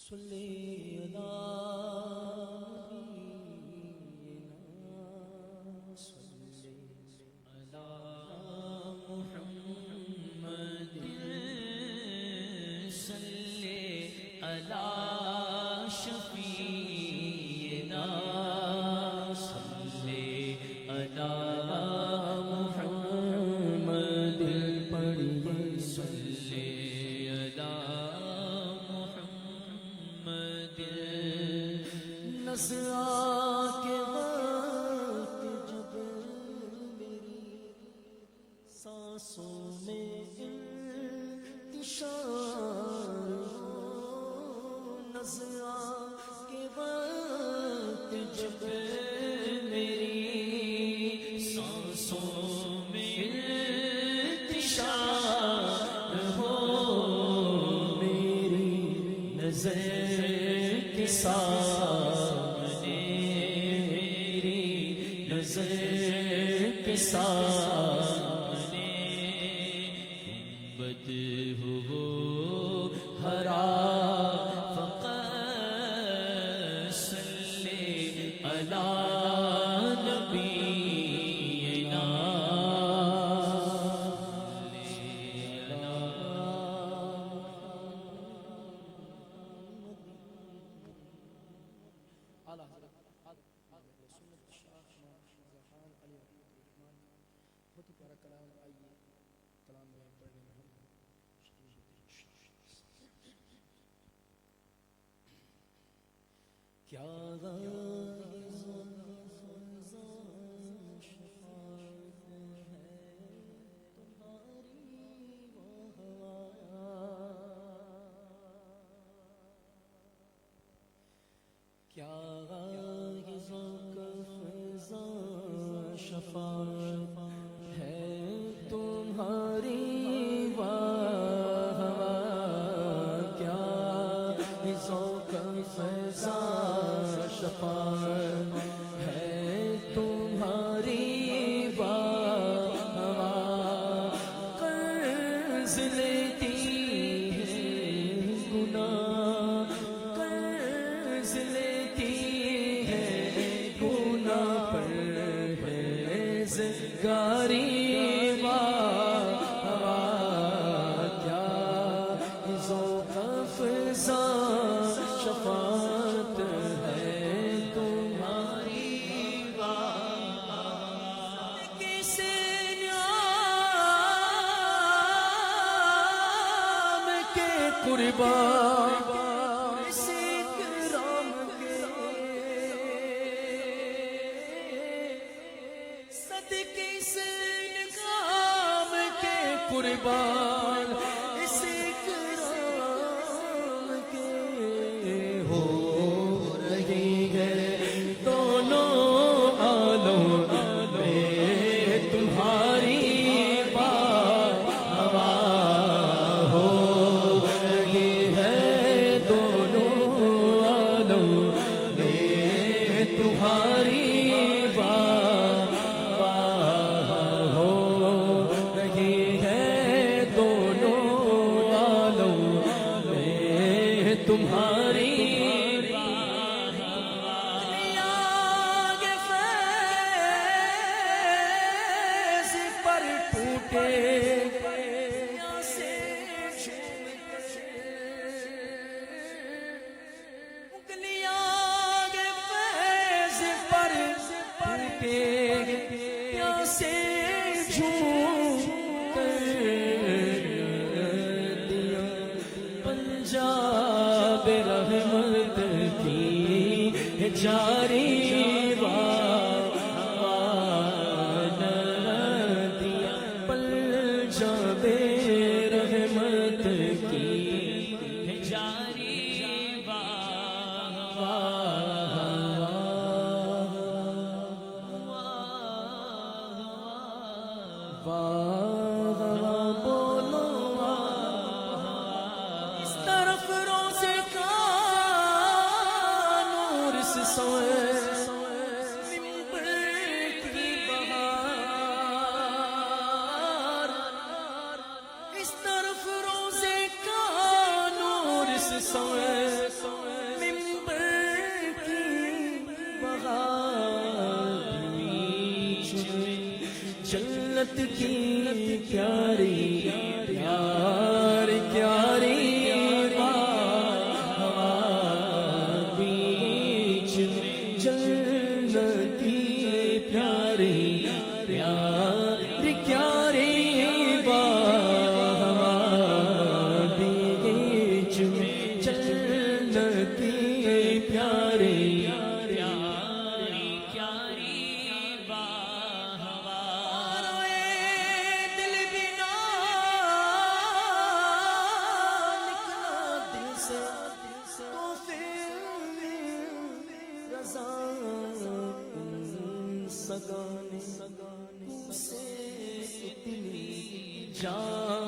صلی اللہ صلی اللہ محمد صلی اللہ شفیعنا صلی اللہ محمد پڑھیے صلی اللہ محمد نزعہ کے وقت جب میری سانسوں میں انتشار نزعہ کے وقت جب میری سانسوں میں انتشار ہو میری نظر کے سامنے میری نظر کے سامنے گنبد ہو ہرا فقط صلی علی نبینا بہت ہی پیارا کلام آئیے کلام میں پڑھنے میں ہم کیا شفاعت ہے تمہاری کیا شفاعت ہے تمہاری واہ کیا ذوق فضا شفاعت ہے تمہاری واہ قرض لیتی ہے گناہ قرض لیتی ہے گناہ پر گاری کیا ذوق فضا شفاعت ہے تمہاری کس نام کے قربان قربان اس اکرام کے ہو رہی ہے دونوں عالم میں تمہاری بات ہو رہی ہے دونوں عالم میں تمہاری تمہاری آگ فیض پر ٹوٹے اگلی آگ فیض پر ٹوٹے پیاسے جھوم کر دیا پنجاب رحمت کی جاری دیا پنجاب رحمت کی جاری اس طرف روزے کا نور سوئے جنت کی پیاری پیار پیاری ہوا بیچ جنت کی پیاری پیار پیاری ہوا بیچ جنت کی پیاری سگانے سے اتنی جان